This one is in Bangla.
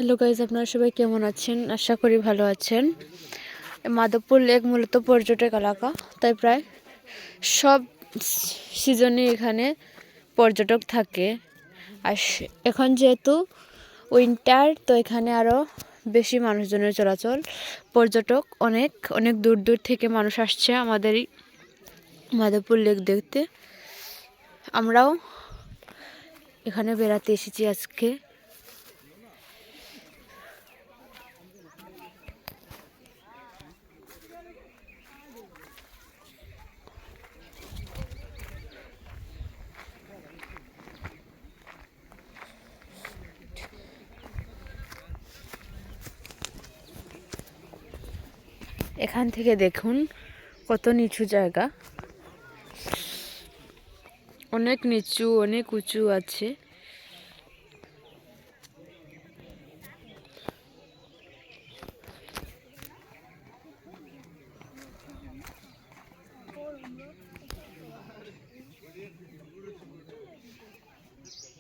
হ্যালো গাইজ, আপনারা সবাই কেমন আছেন? আশা করি ভালো আছেন। মাধবপুর লেক মূলত পর্যটক এলাকা, তাই প্রায় সব সিজনে এখানে পর্যটক থাকে। আর এখন যেহেতু উইন্টার, তো এখানে আরও বেশি মানুষজনের চলাচল। পর্যটক অনেক অনেক দূর দূর থেকে মানুষ আসছে আমাদের এই মাধবপুর লেক দেখতে। আমরাও এখানে বেড়াতে এসেছি আজকে। এখান থেকে দেখুন কত নিচু জায়গা, অনেক নিচু অনেক উঁচু আছে।